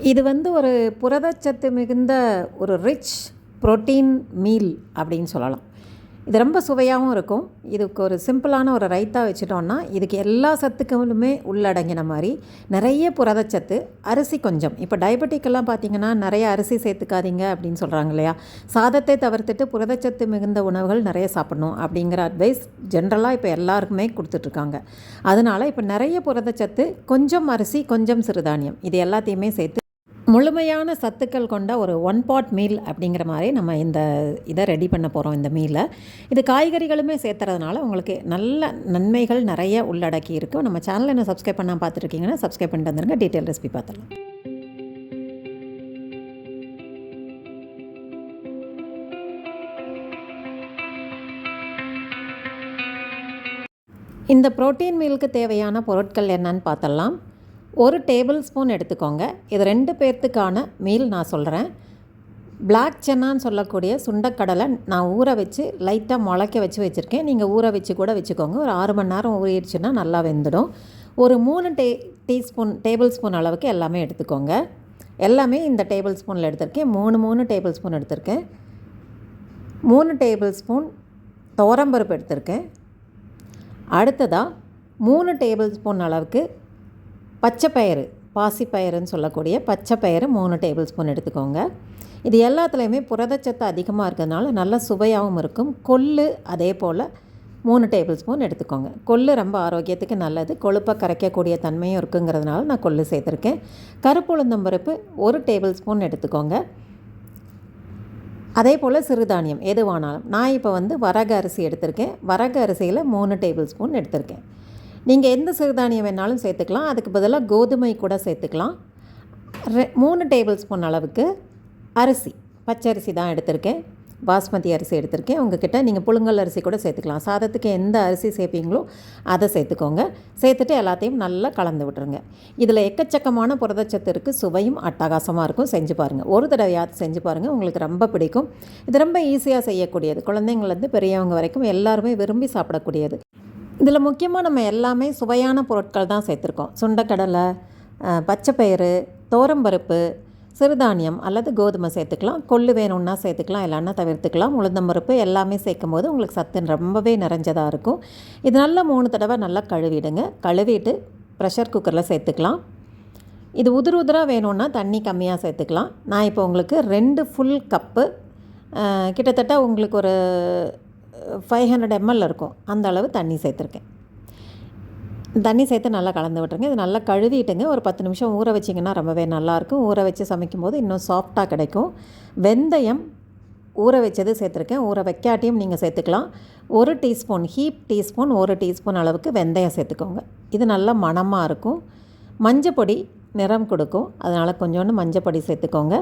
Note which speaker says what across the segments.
Speaker 1: இது ஒரு புரதச்சத்து மிகுந்த ஒரு ரிச் புரோட்டீன் மீல் அப்படின்னு சொல்லலாம். இது ரொம்ப சுவையாகவும் இருக்கும். இதுக்கு ஒரு சிம்பிளான ஒரு ரைத்தா வச்சுட்டோன்னா இதுக்கு எல்லா சத்துக்களுமே உள்ளடங்கின மாதிரி நிறைய புரதச்சத்து. அரிசி கொஞ்சம், இப்போ டயபெட்டிக்கெல்லாம் பார்த்திங்கன்னா நிறைய அரிசி சேர்த்துக்காதீங்க அப்படின்னு சொல்கிறாங்க இல்லையா. சாதத்தை தவிர்த்துட்டு புரதச்சத்து மிகுந்த உணவுகள் நிறைய சாப்பிடணும் அப்படிங்கிற அட்வைஸ் ஜென்ரலாக இப்போ எல்லாருக்குமே கொடுத்துட்ருக்காங்க. அதனால் இப்போ நிறைய புரதச்சத்து, கொஞ்சம் அரிசி, கொஞ்சம் சிறுதானியம், இது எல்லாத்தையுமே சேர்த்து முழுமையான சத்துக்கள் கொண்ட ஒரு 1 பாட் மீல் அப்படிங்கிற மாதிரி நம்ம இதை ரெடி பண்ண போகிறோம். இந்த மீலை இது காய்கறிகளுமே சேர்த்துறதுனால உங்களுக்கு நல்ல நன்மைகள் நிறைய உள்ளடக்கி இருக்கும். நம்ம சேனலை என்ன சப்ஸ்கிரைப் பண்ணால் பார்த்துருக்கீங்கன்னா சப்ஸ்கிரைப் பண்ணிட்டு வந்துருங்க. டீட்டெயில் ரெசிபி பார்த்துடலாம். இந்த புரோட்டீன் மீலுக்கு தேவையான பொருட்கள் என்னன்னு பார்த்தலாம். 1 டேபிள் ஸ்பூன் எடுத்துக்கோங்க. இது 2 பேர்த்துக்கான மீல் நான் சொல்கிறேன். பிளாக் சென்னான்னு சொல்லக்கூடிய சுண்டக்கடலை நான் ஊற வச்சு லைட்டாக முளைக்க வச்சு வச்சுருக்கேன். நீங்கள் ஊற வச்சு கூட வச்சுக்கோங்க. ஒரு 6 மணி நேரம் ஊறிடுச்சுன்னா நல்லா வெந்துடும். ஒரு 3 டேபிள் ஸ்பூன் அளவுக்கு எல்லாமே எடுத்துக்கோங்க. எல்லாமே இந்த டேபிள் ஸ்பூனில் எடுத்திருக்கேன். 3 டேபிள் ஸ்பூன் எடுத்திருக்கேன். 3 டேபிள் ஸ்பூன் துவரம்பருப்பு எடுத்திருக்கேன். அடுத்ததாக 3 டேபிள் ஸ்பூன் அளவுக்கு பச்சைப்பயிறு, பாசிப்பயிறுன்னு சொல்லக்கூடிய பச்சைப்பயிறு 3 டேபிள் ஸ்பூன் எடுத்துக்கோங்க. இது எல்லாத்துலேயுமே புரதச்சத்து அதிகமாக இருக்கிறதுனால நல்ல சுவையாகவும் இருக்கும். கொள்ளு அதே போல் 3 டேபிள் ஸ்பூன் எடுத்துக்கோங்க. கொள்ளு ரொம்ப ஆரோக்கியத்துக்கு நல்லது, கொழுப்பை கரைக்கக்கூடிய தன்மையும் இருக்குங்கிறதுனால நான் கொள்ளு சேர்த்துருக்கேன். கருப்பு உளுந்தம்பருப்பு 1 டேபிள் ஸ்பூன் எடுத்துக்கோங்க. அதே போல் சிறுதானியம் எதுவானாலும், நான் இப்போ வரகு அரிசி எடுத்திருக்கேன். வரகு அரிசியில் 3 டேபிள் ஸ்பூன் எடுத்திருக்கேன். நீங்கள் எந்த சிறுதானியம் வேணாலும் சேர்த்துக்கலாம். அதுக்கு பதிலாக கோதுமை கூட சேர்த்துக்கலாம். 3 டேபிள் ஸ்பூன் அளவுக்கு அரிசி, பச்சரிசி தான் எடுத்திருக்கேன். பாஸ்மதி அரிசி எடுத்திருக்கேன். உங்ககிட்ட நீங்கள் புழுங்கல் அரிசி கூட சேர்த்துக்கலாம். சாதத்துக்கு எந்த அரிசி சேர்ப்பீங்களோ அதை சேர்த்துக்கோங்க. சேர்த்துட்டு எல்லாத்தையும் நல்லா கலந்து விட்டுருங்க. இதில் எக்கச்சக்கமான புரதச்சத்து இருக்குது. சுவையும் அட்டகாசமாக இருக்கும். செஞ்சு பாருங்கள். ஒரு தடவையாவது செஞ்சு பாருங்கள், உங்களுக்கு ரொம்ப பிடிக்கும். இது ரொம்ப ஈஸியாக செய்யக்கூடியது. குழந்தைங்கள்லேருந்து பெரியவங்க வரைக்கும் எல்லாருமே விரும்பி சாப்பிடக்கூடியது. இதில் முக்கியமாக நம்ம எல்லாமே சுவையான பொருட்கள் தான் சேர்த்துருக்கோம். சுண்டக்கடலை, பச்சைப்பயிறு, துவரம்பருப்பு, சிறுதானியம் அல்லது கோதுமை சேர்த்துக்கலாம். கொள்ளு வேணும்னா சேர்த்துக்கலாம், இல்லைன்னா தவிர்த்துக்கலாம். உளுந்தம்பருப்பு எல்லாமே சேர்க்கும் போது உங்களுக்கு சத்து ரொம்பவே நிறைஞ்சதாக இருக்கும். இது நல்லா 3 தடவை நல்லா கழுவிடுங்க. கழுவிட்டு ப்ரெஷர் குக்கரில் சேர்த்துக்கலாம். இது உதிராக வேணும்னா தண்ணி கம்மியாக சேர்த்துக்கலாம். நான் இப்போ உங்களுக்கு 2 ஃபுல் கப்பு, கிட்டத்தட்ட உங்களுக்கு ஒரு 500 ml இருக்கும், அந்த அளவு தண்ணி சேர்த்துருக்கேன். தண்ணி சேர்த்து நல்லா கலந்து விட்டுருங்க. இது நல்லா கழுவிட்டுங்க. ஒரு 10 நிமிஷம் ஊற வச்சிங்கன்னா ரொம்பவே நல்லாயிருக்கும். ஊற வச்சு சமைக்கும்போது இன்னும் சாஃப்டாக கிடைக்கும். வெந்தயம் ஊற வச்சது சேர்த்துருக்கேன். ஊற வைக்காட்டியும் நீங்கள் சேர்த்துக்கலாம். 1 டீஸ்பூன், ஹீப் டீஸ்பூன் 1 டீஸ்பூன் அளவுக்கு வெந்தயம் சேர்த்துக்கோங்க. இது நல்லா மணமாக இருக்கும். மஞ்சப்பொடி நிறம் கொடுக்கும், அதனால் கொஞ்சோண்டு மஞ்சப்பொடி சேர்த்துக்கோங்க.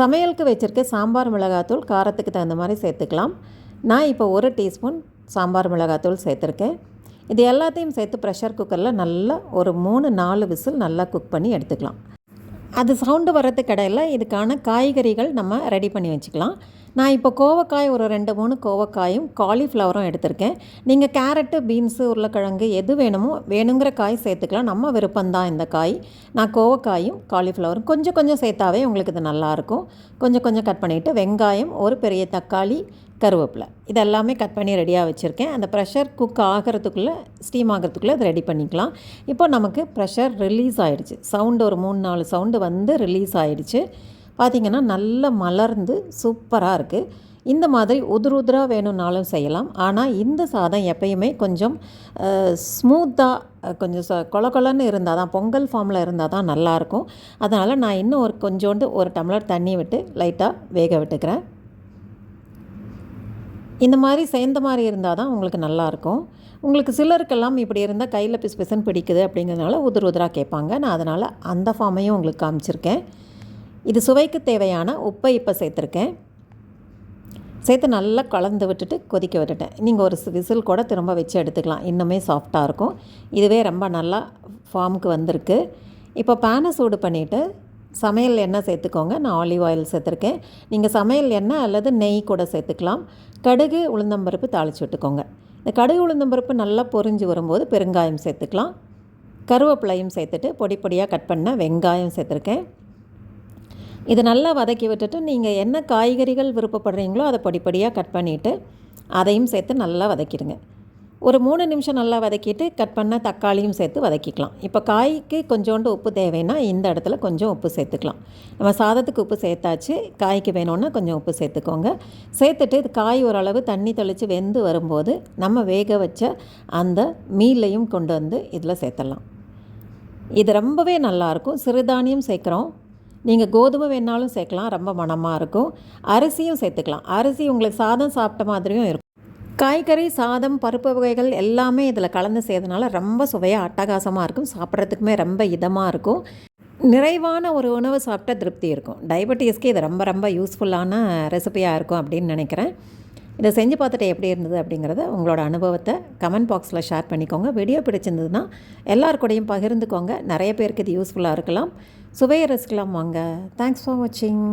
Speaker 1: சமையலுக்கு வச்சுருக்க சாம்பார் மிளகாத்தூள் காரத்துக்கு தகுந்த மாதிரி சேர்த்துக்கலாம். நான் இப்போ 1 டீஸ்பூன் சாம்பார் மிளகாத்தூள் சேர்த்துருக்கேன். இது எல்லாத்தையும் சேர்த்து ப்ரெஷர் குக்கரில் நல்லா ஒரு 3-4 விசில் நல்லா குக் பண்ணி எடுத்துக்கலாம். அது சவுண்டு வர்றதுக்கு இடையில் இதுக்கான காய்கறிகள் நம்ம ரெடி பண்ணி வச்சுக்கலாம். நான் இப்போ கோவக்காய் ஒரு 2-3 கோவக்காயும் காலிஃப்ளவரும் எடுத்திருக்கேன். நீங்கள் கேரட்டு, பீன்ஸு, உருளைக்கிழங்கு எது வேணுங்கிற காய் சேர்த்துக்கலாம். நம்ம விருப்பம்தான் இந்த காய். நான் கோவக்காயும் காலிஃப்ளவரும் கொஞ்சம் சேர்த்தாவே உங்களுக்கு இது நல்லாயிருக்கும். கொஞ்சம் கட் பண்ணிவிட்டு வெங்காயம், ஒரு பெரிய தக்காளி, கருவேப்பிலை இதெல்லாமே கட் பண்ணி ரெடியாக வச்சுருக்கேன். அந்த ப்ரெஷர் குக் ஆகிறதுக்குள்ளே, ஸ்டீம் ஆகிறதுக்குள்ளே அதை ரெடி பண்ணிக்கலாம். இப்போ நமக்கு ப்ரெஷர் ரிலீஸ் ஆகிடுச்சு. சவுண்டு ஒரு 3-4 சவுண்டு ரிலீஸ் ஆகிடுச்சு. பார்த்திங்கன்னா நல்லா மலர்ந்து சூப்பராக இருக்குது. இந்த மாதிரி உதிராக வேணும்னாலும் செய்யலாம். ஆனால் இந்த சாதம் எப்பயுமே கொஞ்சம் ஸ்மூத்தாக, கொஞ்சம் கொலன்னு இருந்தால் தான், பொங்கல் ஃபார்மில் இருந்தால் தான் நல்லாயிருக்கும். அதனால் நான் இன்னும் கொஞ்சோண்டு 1 டம்ளர் தண்ணி விட்டு லைட்டாக வேக விட்டுக்கிறேன். இந்த மாதிரி சேர்ந்த மாதிரி இருந்தால் தான் உங்களுக்கு நல்லாயிருக்கும். உங்களுக்கு சிலருக்கெல்லாம் இப்படி இருந்தால் கையில் பிசுன்னு பிடிக்குது அப்படிங்கிறதுனால உதிராக கேட்பாங்க. நான் அதனால் அந்த ஃபார்மையும் உங்களுக்கு காமிச்சிருக்கேன். இது சுவைக்கு தேவையான உப்பை இப்போ சேர்த்துருக்கேன். சேர்த்து நல்லா கலந்து விட்டுட்டு கொதிக்க விட்டுட்டேன். நீங்கள் ஒரு விசில் கூட திரும்ப வச்சு எடுத்துக்கலாம், இன்னுமே சாஃப்டாக இருக்கும். இதுவே ரொம்ப நல்லா ஃபார்முக்கு வந்திருக்கு. இப்போ பேனை சூடு பண்ணிவிட்டு சமையல் எண்ணெய் சேர்த்துக்கோங்க. நான் ஆலிவ் ஆயில் சேர்த்துருக்கேன். நீங்கள் சமையல் எண்ணெய் அல்லது நெய் கூட சேர்த்துக்கலாம். கடுகு, உளுந்தம்பருப்பு தாளித்து விட்டுக்கோங்க. இந்த கடுகு உளுந்தம்பருப்பு நல்லா பொரிஞ்சு வரும்போது பெருங்காயம் சேர்த்துக்கலாம். கருவேப்பிலையும் சேர்த்துட்டு பொடியாக கட் பண்ண வெங்காயம் சேர்த்துருக்கேன். இது நல்லா வதக்கி விட்டுட்டு நீங்கள் என்ன காய்கறிகள் விருப்பப்படுறீங்களோ அதை படிப்படியாக கட் பண்ணிவிட்டு அதையும் சேர்த்து நல்லா வதக்கிடுங்க. ஒரு 3 நிமிஷம் நல்லா வதக்கிட்டு கட் பண்ண தக்காளியும் சேர்த்து வதக்கிக்கலாம். இப்போ காய்க்கு கொஞ்சோண்டு உப்பு தேவைன்னா இந்த இடத்துல கொஞ்சம் உப்பு சேர்த்துக்கலாம். நம்ம சாதத்துக்கு உப்பு சேர்த்தாச்சு, காய்க்கு வேணும்னா கொஞ்சம் உப்பு சேர்த்துக்கோங்க. சேர்த்துட்டு இது காய் ஓரளவு தண்ணி தெளித்து வெந்து வரும்போது நம்ம வேக வச்ச அந்த மீலையும் கொண்டு வந்து இதில் சேர்த்துடலாம். இது ரொம்பவே நல்லாயிருக்கும். சிறுதானியம் சேர்க்குறோம். நீங்கள் கோதுமை வேணாலும் சேர்க்கலாம், ரொம்ப மணமாக இருக்கும். அரிசியும் சேர்த்துக்கலாம். அரிசி உங்களுக்கு சாதம் சாப்பிட்ட மாதிரியும் இருக்கும். காய்கறி, சாதம், பருப்பு வகைகள் எல்லாமே இதில் கலந்து செய்யறதுனால ரொம்ப சுவையாக அட்டகாசமாக இருக்கும். சாப்பிட்றதுக்குமே ரொம்ப இதமாக இருக்கும். நிறைவான ஒரு உணவு சாப்பிட்ட திருப்தி இருக்கும். டயபெட்டிஸ்க்கு இது ரொம்ப ரொம்ப யூஸ்ஃபுல்லான ரெசிபியாக இருக்கும் அப்படின்னு நினைக்கிறேன். இதை செஞ்சு பார்த்துட்டு எப்படி இருந்தது அப்படிங்கிறத உங்களோட அனுபவத்தை கமெண்ட் பாக்ஸில் ஷேர் பண்ணிக்கோங்க. வீடியோ பிடிச்சிருந்ததுன்னா எல்லாருக்கூடையும் பகிர்ந்துக்கோங்க. நிறைய பேருக்கு இது யூஸ்ஃபுல்லாக இருக்கலாம். சுவையை ரசிக்கலாம் வாங்க. தேங்க்ஸ் ஃபார் வாட்சிங்.